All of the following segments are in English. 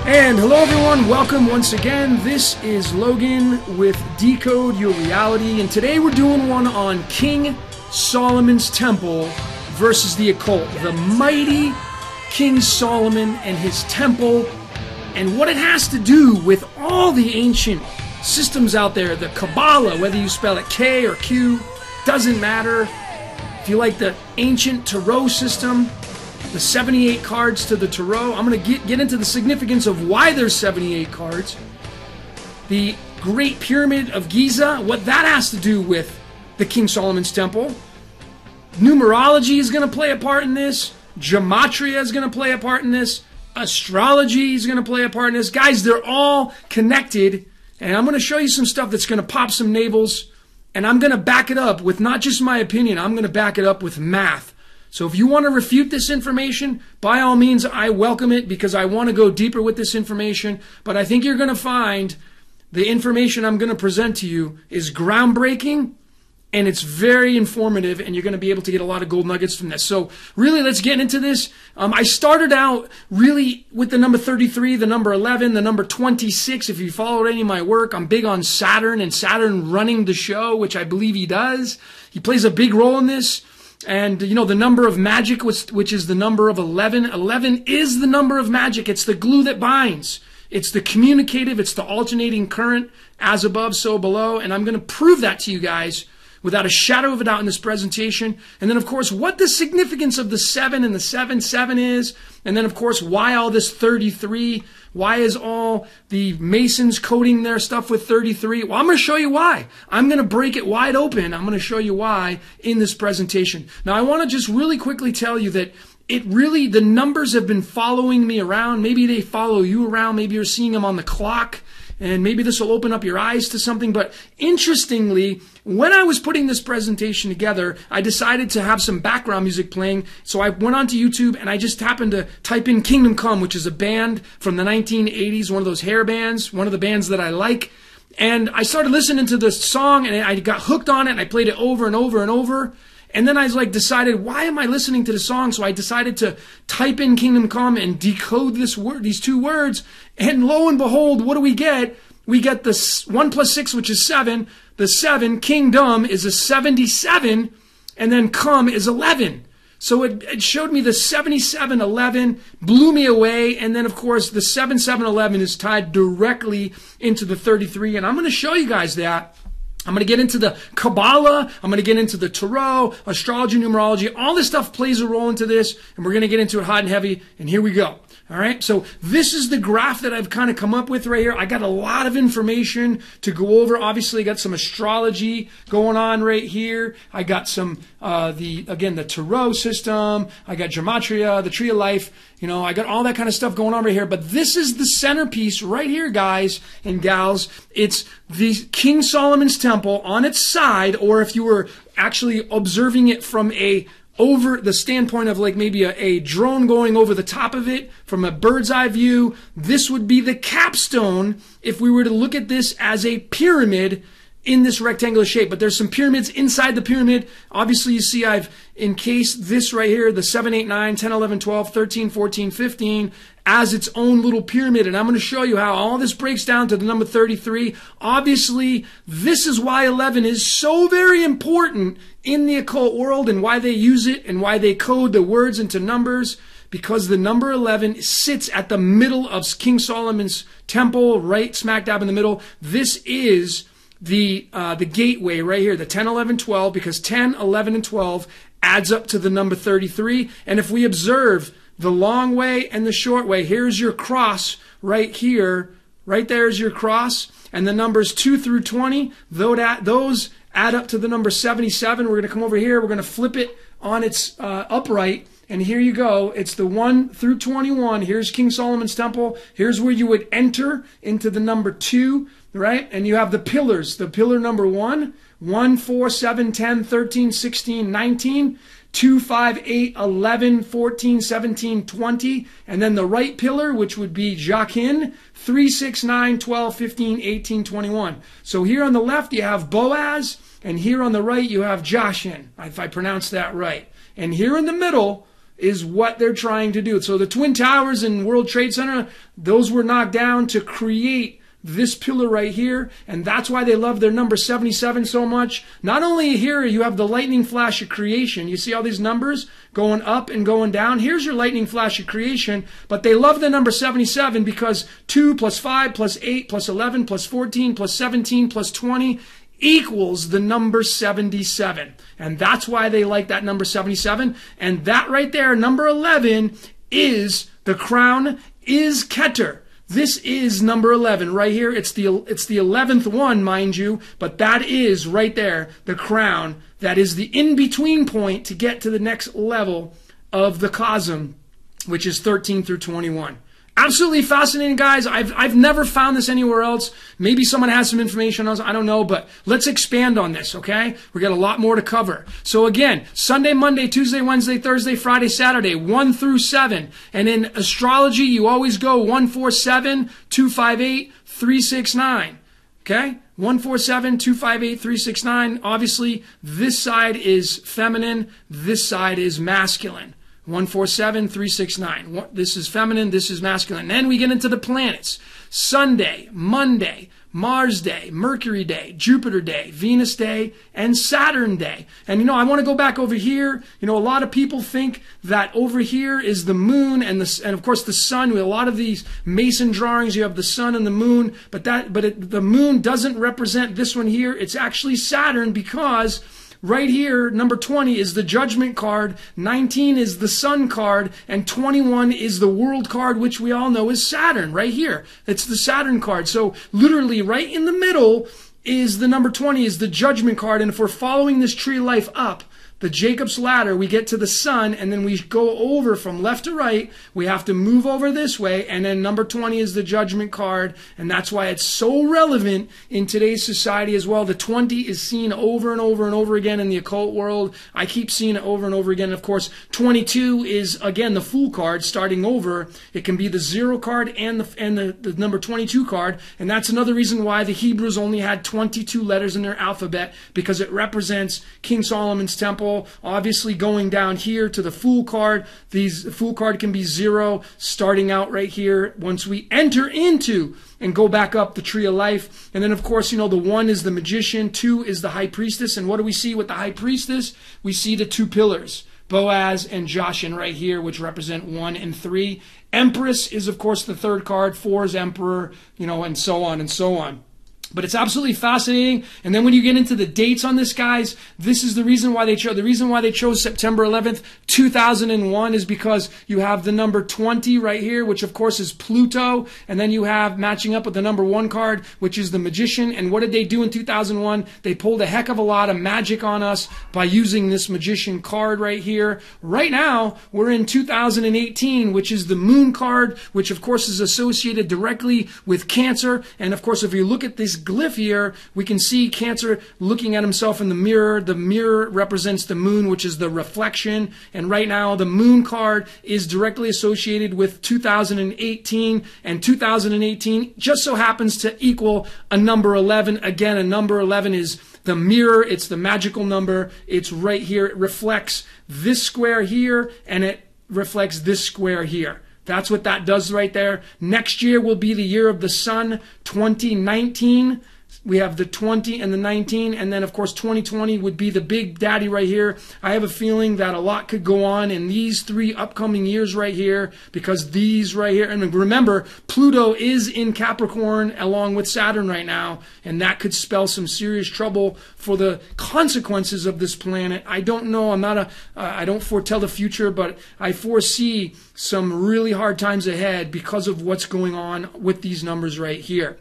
And hello everyone, welcome once again. This is Logan with Decode Your Reality, and today we're doing one on King Solomon's Temple versus the occult. The mighty King Solomon and his temple, and what it has to do with all the ancient systems out there. The Kabbalah, whether you spell it K or Q, doesn't matter. If you like the ancient tarot system, the 78 cards to the tarot. I'm going to get into the significance of why there's 78 cards. The Great Pyramid of Giza, what that has to do with the King Solomon's Temple. Numerology is going to play a part in this. Gematria is going to play a part in this. Astrology is going to play a part in this. Guys, they're all connected. And I'm going to show you some stuff that's going to pop some navels. And I'm going to back it up with not just my opinion. I'm going to back it up with math. So if you want to refute this information, by all means, I welcome it because I want to go deeper with this information. But I think you're going to find the information I'm going to present to you is groundbreaking and it's very informative, and you're going to be able to get a lot of gold nuggets from this. So really, let's get into this. I started out really with the number 33, the number 11, the number 26. If you followed any of my work, I'm big on Saturn and Saturn running the show, which I believe he does. He plays a big role in this. And, you know, the number of magic, which is the number of 11. 11 is the number of magic. It's the glue that binds. It's the communicative. It's the alternating current, as above, so below. And I'm going to prove that to you guys without a shadow of a doubt in this presentation. And then, of course, what the significance of the 7 and the 7 is. And then, of course, why all this 33. Why is all the Masons coding their stuff with 33? Well, I'm going to show you why. I'm going to break it wide open. I'm going to show you why in this presentation. Now, I want to just really quickly tell you that the numbers have been following me around. Maybe they follow you around. Maybe you're seeing them on the clock. And maybe this will open up your eyes to something. But interestingly, when I was putting this presentation together, I decided to have some background music playing. So I went onto YouTube and I just happened to type in Kingdom Come, which is a band from the 1980s, one of those hair bands, one of the bands that I like. And I started listening to this song and I got hooked on it and I played it over and over and over. And then I decided, why am I listening to the song? So I decided to type in Kingdom Come and decode these two words. And lo and behold, what do we get? We get the 1 plus 6, which is 7. The 7, Kingdom, is a 77. And then Come is 11. So it showed me the 7711, blew me away. And then, of course, the 7711 is tied directly into the 33. And I'm going to show you guys that. I'm going to get into the Kabbalah. I'm going to get into the Tarot, Astrology, Numerology. All this stuff plays a role into this, and we're going to get into it hot and heavy, and here we go. All right, so this is the graph that I've kind of come up with right here. I got a lot of information to go over. Obviously, I got some astrology going on right here. I got some, the Tarot system. I got Gematria, the Tree of Life. You know, I got all that kind of stuff going on right here. But this is the centerpiece right here, guys and gals. It's the King Solomon's Temple on its side, or if you were actually observing it from over the standpoint of maybe a drone going over the top of it from a bird's eye view, this would be the capstone if we were to look at this as a pyramid in this rectangular shape. But there's some pyramids inside the pyramid. Obviously, you see I've encased this right here, the 7, 8, 9, 10, 11, 12, 13, 14, 15, as its own little pyramid. And I'm going to show you how all this breaks down to the number 33. Obviously, this is why 11 is so very important in the occult world and why they use it and why they code the words into numbers. Because the number 11 sits at the middle of King Solomon's temple, right smack dab in the middle. This is the gateway right here, the 10, 11, 12, because 10, 11, and 12 adds up to the number 33. And if we observe the long way and the short way, here's your cross right here. Right there is your cross. And the numbers 2 through 20, those add up to the number 77. We're going to come over here. We're going to flip it on its upright. And here you go. It's the 1 through 21. Here's King Solomon's Temple. Here's where you would enter into the number 2, right? And you have the pillars. The pillar number 1, 1, 4, 7, 10, 13, 16, 19, 2, 5, 8, 11, 14, 17, 20. And then the right pillar, which would be Jachin, 3, 6, 9, 12, 15, 18, 21. So here on the left, you have Boaz. And here on the right, you have Jachin, if I pronounce that right. And here in the middle, is what they're trying to do. So the Twin Towers and World Trade Center, those were knocked down to create this pillar right here, and that's why they love their number 77 so much. Not only here you have the lightning flash of creation. You see all these numbers going up and going down. Here's your lightning flash of creation, but they love the number 77 because 2 plus 5 plus 8 plus 11 plus 14 plus 17 plus 20 equals the number 77. And that's why they like that number 77. And that right there, number 11, is the crown, is Keter. This is number 11 right here. It's the 11th one, mind you, but that is right there, the crown. That is the in-between point to get to the next level of the cosm, which is 13 through 21. Absolutely fascinating, guys. I've never found this anywhere else. Maybe someone has some information on us. I don't know, but let's expand on this, okay? We got a lot more to cover. So again, Sunday, Monday, Tuesday, Wednesday, Thursday, Friday, Saturday, 1 through 7. And in astrology, you always go 147, 258, 369. Okay? 147, 258, 369. Obviously, this side is feminine. This side is masculine. 147, 369. This is feminine, this is masculine. Then we get into the planets. Sunday, Monday, Mars Day, Mercury Day, Jupiter Day, Venus Day, and Saturn Day. And I want to go back over here. A lot of people think that over here is the moon and of course the sun. With a lot of these Mason drawings, you have the sun and the moon, but the moon doesn't represent this one here. It's actually Saturn, because right here, number 20 is the Judgment card, 19 is the Sun card, and 21 is the World card, which we all know is Saturn, right here. It's the Saturn card. So literally right in the middle is the number 20, is the Judgment card. And if we're following this tree of life up, the Jacob's ladder, we get to the sun, and then we go over from left to right. We have to move over this way, and then number 20 is the Judgment card, and that's why it's so relevant in today's society as well. The 20 is seen over and over and over again in the occult world. I keep seeing it over and over again. Of course, 22 is, again, the Fool card starting over. It can be the 0 card and the number 22 card, and that's another reason why the Hebrews only had 22 letters in their alphabet, because it represents King Solomon's temple. Obviously, going down here to the Fool card, the Fool card can be 0, starting out right here once we enter into and go back up the tree of life. And then, of course, the 1 is the Magician, 2 is the High Priestess. And what do we see with the High Priestess? We see the 2 pillars, Boaz and Joshin right here, which represent 1 and 3. Empress is, of course, the 3rd card, 4 is Emperor, and so on and so on. But it's absolutely fascinating. And then when you get into the dates on this, guys, this is the reason why they chose. The reason why they chose September 11th, 2001 is because you have the number 20 right here, which of course is Pluto. And then you have matching up with the number 1 card, which is the Magician. And what did they do in 2001? They pulled a heck of a lot of magic on us by using this Magician card right here. Right now, we're in 2018, which is the Moon card, which of course is associated directly with Cancer. And of course, if you look at this glyph here, we can see Cancer looking at himself in the mirror. The mirror represents the moon, which is the reflection. And right now, the Moon card is directly associated with 2018. And 2018 just so happens to equal a number 11. Again, a number 11 is the mirror. It's the magical number. It's right here. It reflects this square here, and it reflects this square here. That's what that does right there. Next year will be the year of the sun, 2019. We have the 20 and the 19, and then of course 2020 would be the big daddy right here. I have a feeling that a lot could go on in these 3 upcoming years right here, because these right here, and remember, Pluto is in Capricorn along with Saturn right now, and that could spell some serious trouble for the consequences of this planet. I don't know. I don't foretell the future, but I foresee some really hard times ahead because of what's going on with these numbers right here.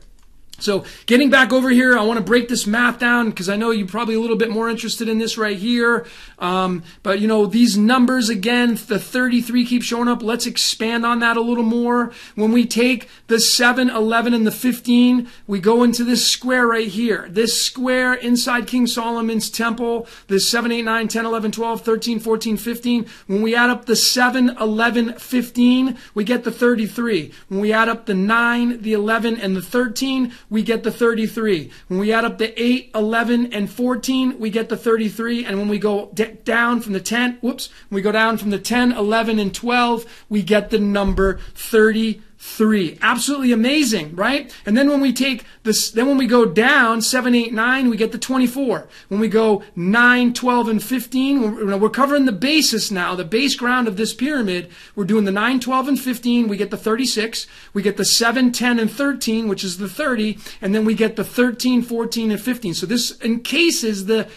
So getting back over here, I want to break this math down because I know you're probably a little bit more interested in this right here. But these numbers, again, the 33 keep showing up. Let's expand on that a little more. When we take the 7, 11, and the 15, we go into this square right here. This square inside King Solomon's temple, this 7, 8, 9, 10, 11, 12, 13, 14, 15. When we add up the 7, 11, 15, we get the 33. When we add up the 9, the 11, and the 13, we get the 33. When we add up the 8, 11, and 14, we get the 33. And when we go down from the 10, when we go down from the 10, 11, and 12, we get the number 33. Absolutely amazing, right? And then when we take this, then when we go down 7, 8, 9, we get the 24. When we go 9, 12, and 15, we're covering the basis now, the base ground of this pyramid. We're doing the 9, 12, and 15. We get the 36. We get the 7, 10, and 13, which is the 30, and then we get the 13, 14, and 15. So this encases this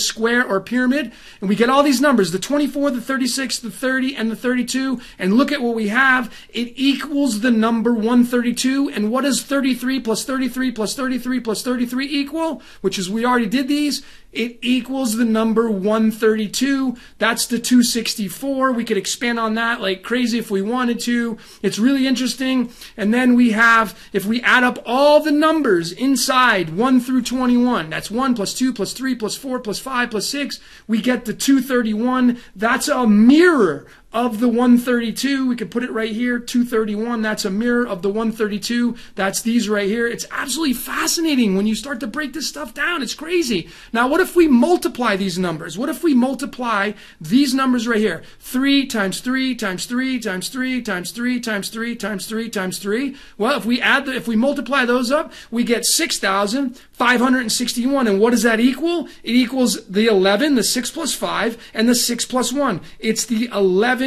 square or pyramid, and we get all these numbers: the 24, the 36, the 30, and the 32. And look at what we have. It equals the number 132. And what does 33 plus 33 plus 33 plus 33 equal? Which is, we already did these. It equals the number 132. That's the 264. We could expand on that like crazy if we wanted to. It's really interesting. And then we have, if we add up all the numbers inside 1 through 21, that's 1 plus 2 plus 3 plus 4 plus 5 plus 6, we get the 231. That's a mirror of the 132. We could put it right here, 231. That's a mirror of the 132. That's these right here. It's absolutely fascinating when you start to break this stuff down. It's crazy. Now, what if we multiply these numbers? What if we multiply these numbers right here? 3 times 3 times 3 times 3 times 3 times 3 times 3 times 3. Well, if we multiply those up, we get 6,561. And what does that equal? It equals the 11, the 6 plus 5, and the 6 plus 1. It's the 11-7,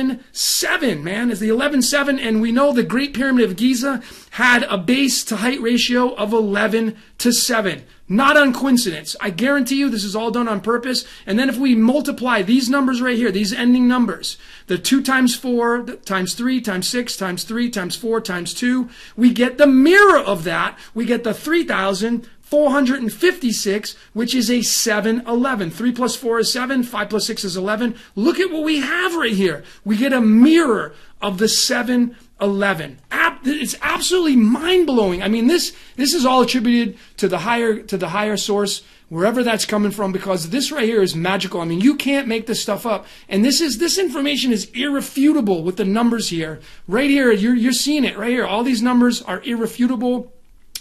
man. It's the 11-7, and we know the Great Pyramid of Giza had a base to height ratio of 11-7. Not on coincidence. I guarantee you this is all done on purpose. And then if we multiply these numbers right here, these ending numbers, the 2 times 4 times 3 times 6 times 3 times 4 times 2, we get the mirror of that. We get the 3,456, which is a 7-11. 3 plus 4 is 7. 5 plus 6 is 11. Look at what we have right here. We get a mirror of the 7-11. It's absolutely mind-blowing. I mean, this is all attributed to the higher source, wherever that's coming from, because this right here is magical. I mean, you can't make this stuff up. And this information is irrefutable with the numbers here. Right here, you're seeing it right here. All these numbers are irrefutable.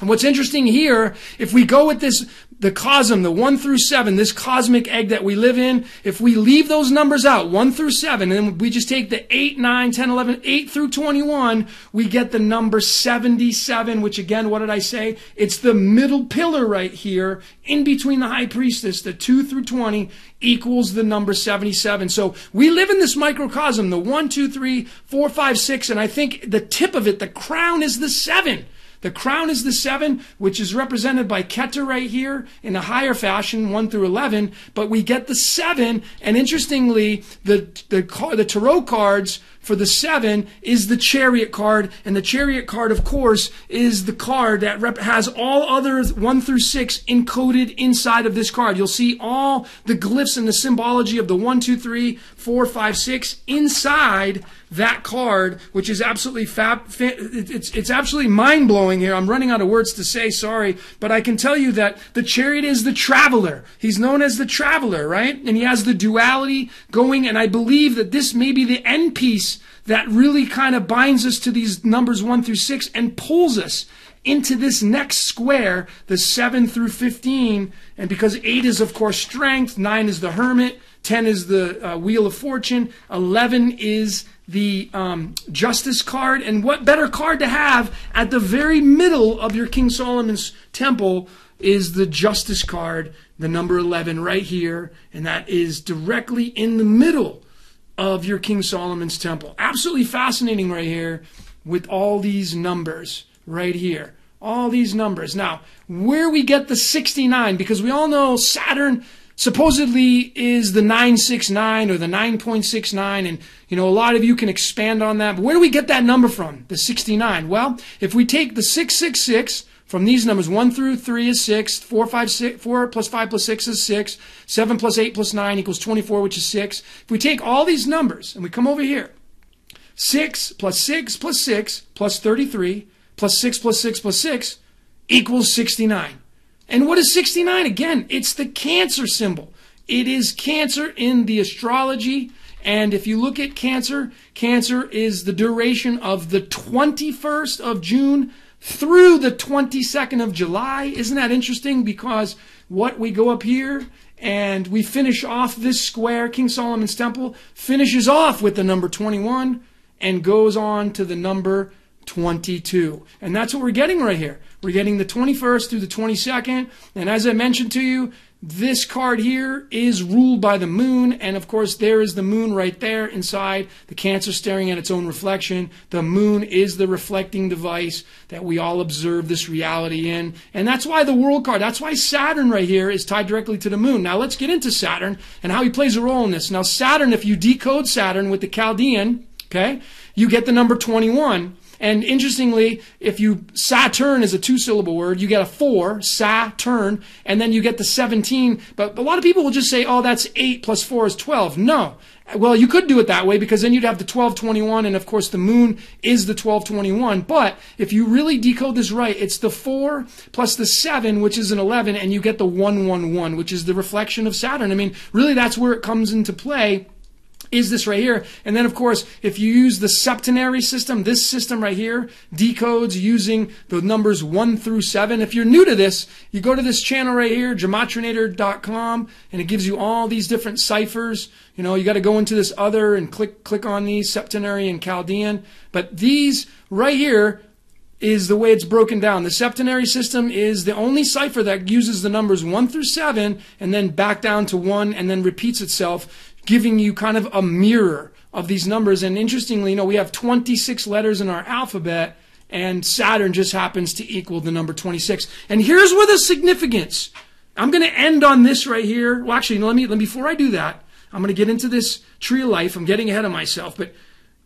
And what's interesting here, if we go with this, the cosm, the 1 through 7, this cosmic egg that we live in, if we leave those numbers out, 1 through 7, and then we just take the 8, 9, 10, 11, 8 through 21, we get the number 77, which again, what did I say? It's the middle pillar right here, in between the high priestess, the 2 through 20, equals the number 77. So we live in this microcosm, the 1, 2, 3, 4, 5, 6, and I think the tip of it, the crown, is the 7. The crown is the 7, which is represented by Keter right here in a higher fashion, 1 through 11. But we get the 7, and interestingly, the tarot cards for the 7 is the Chariot card, and the Chariot card, of course, is the card that has all others 1 through 6 encoded inside of this card. You'll see all the glyphs and the symbology of the 1, 2, 3, 4, 5, 6 inside that card, which is absolutely it's absolutely mind-blowing here. I'm running out of words to say, sorry, but I can tell you that the Chariot is the traveler. He's known as the traveler, right? And he has the duality going, and I believe that this may be the end piece that really kind of binds us to these numbers 1 through 6 and pulls us into this next square, the 7 through 15. And because 8 is, of course, strength, 9 is the hermit, 10 is the wheel of fortune, 11 is the justice card. And what better card to have at the very middle of your King Solomon's temple is the justice card, the number 11 right here, and that is directly in the middle of your King Solomon's temple. Absolutely fascinating right here with all these numbers right here. All these numbers. Now, where we get the 69, because we all know Saturn supposedly is the 969 or the 9.69, and you know, a lot of you can expand on that. But where do we get that number from, the 69? Well, if we take the 666 from these numbers, 1 through 3 is 6, 4 plus 5 plus 6 is 6, 7 plus 8 plus 9 equals 24, which is 6. If we take all these numbers and we come over here, 6 plus 6 plus 6 plus 33 plus 6 plus 6 plus 6 equals 69. And what is 69? Again, it's the Cancer symbol. It is Cancer in the astrology. And if you look at Cancer, Cancer is the duration of the 21st of June through the 22nd of July. Isn't that interesting? Because what we go up here and we finish off this square, King Solomon's Temple finishes off with the number 21 and goes on to the number 22. And that's what we're getting right here. We're getting the 21st through the 22nd. And as I mentioned to you, this card here is ruled by the moon. And of course, there is the moon right there inside the Cancer staring at its own reflection. The moon is the reflecting device that we all observe this reality in. And that's why the world card, that's why Saturn right here is tied directly to the moon. Now let's get into Saturn and how he plays a role in this. Now Saturn, if you decode Saturn with the Chaldean, okay, you get the number 21. And interestingly, if you, Saturn is a two-syllable word, you get a 4, Saturn, and then you get the 17. But a lot of people will just say, oh, that's 8 plus 4 is 12. No. Well, you could do it that way because then you'd have the 1221, and of course the moon is the 1221. But if you really decode this right, it's the 4 plus the 7, which is an 11, and you get the 111, which is the reflection of Saturn. I mean, really that's where it comes into play. Is this right here. And then, of course, if you use the septenary system, this system right here decodes using the numbers 1 through 7. If you're new to this, you go to this channel right here, gematrinator.com, and it gives you all these different ciphers. You know, you got to go into this other and click on these, septenary and Chaldean. But these right here is the way it's broken down. The septenary system is the only cipher that uses the numbers 1 through 7 and then back down to 1 and then repeats itself, giving you kind of a mirror of these numbers. And interestingly, you know, we have 26 letters in our alphabet, and Saturn just happens to equal the number 26. And here's where the significance. I'm going to end on this right here. Well, actually, let me before I do that, I'm going to get into this tree of life. I'm getting ahead of myself. But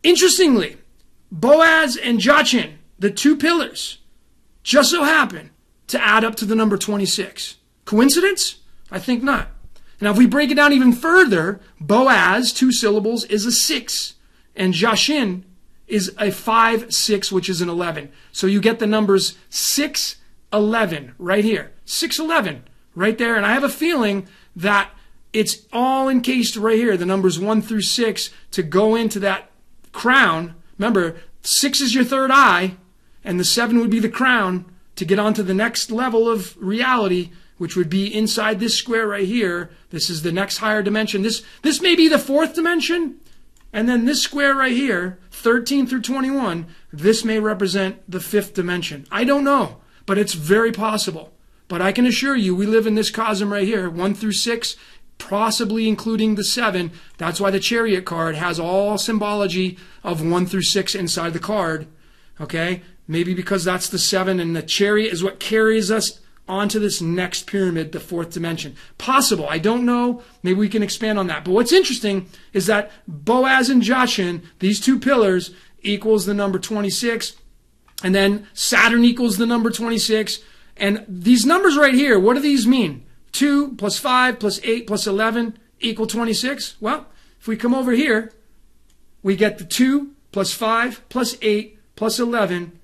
interestingly, Boaz and Jachin, the two pillars, just so happen to add up to the number 26. Coincidence? I think not. Now, if we break it down even further, Boaz, 2 syllables, is a 6, and Jachin is a 5, 6, which is an 11. So you get the numbers 6, 11 right here. 6, 11 right there. And I have a feeling that it's all encased right here, the numbers 1 through 6, to go into that crown. Remember, 6 is your third eye, and the 7 would be the crown to get onto the next level of reality, which would be inside this square right here. This is the next higher dimension. This may be the 4th dimension, and then this square right here, 13 through 21, this may represent the 5th dimension. I don't know, but it's very possible. But I can assure you, we live in this cosmos right here, 1 through 6, possibly including the 7. That's why the Chariot card has all symbology of 1 through 6 inside the card. Okay? Maybe because that's the 7, and the Chariot is what carries us onto this next pyramid, the 4th dimension. Possible. I don't know. Maybe we can expand on that. But what's interesting is that Boaz and Jachin, these two pillars, equals the number 26. And then Saturn equals the number 26. And these numbers right here, what do these mean? 2 plus 5 plus 8 plus 11 equal 26? Well, if we come over here, we get the 2 plus 5 plus 8 plus 11,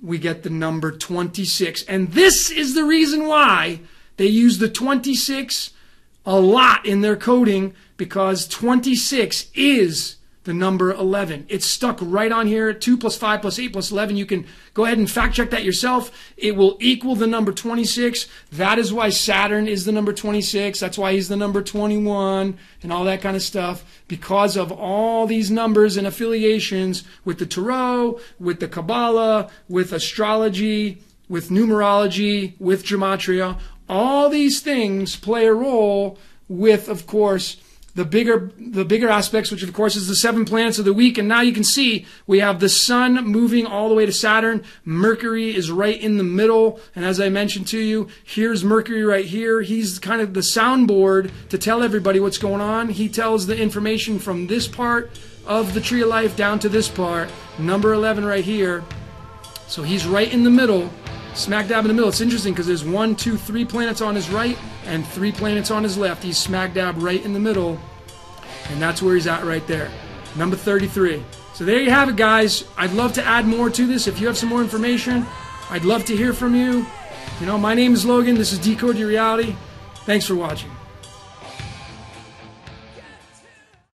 we get the number 26. And this is the reason why they use the 26 a lot in their coding, because 26 is the number 11. It's stuck right on here. 2 plus 5 plus 8 plus 11. You can go ahead and fact check that yourself. It will equal the number 26. That is why Saturn is the number 26. That's why he's the number 21 and all that kind of stuff, because of all these numbers and affiliations with the Tarot, with the Kabbalah, with Astrology, with Numerology, with Gematria. All these things play a role with, of course, the bigger aspects, which of course is the 7 planets of the week. And now you can see we have the sun moving all the way to Saturn. Mercury is right in the middle. And as I mentioned to you, here's Mercury right here. He's kind of the soundboard to tell everybody what's going on. He tells the information from this part of the Tree of Life down to this part. Number 11 right here. So he's right in the middle, smack dab in the middle. It's interesting because there's 1, 2, 3 planets on his right and 3 planets on his left. He's smack dab right in the middle, and that's where he's at right there. Number 33. So there you have it, guys. I'd love to add more to this. If you have some more information, I'd love to hear from you. You know, my name is Logan. This is Decode Your Reality. Thanks for watching.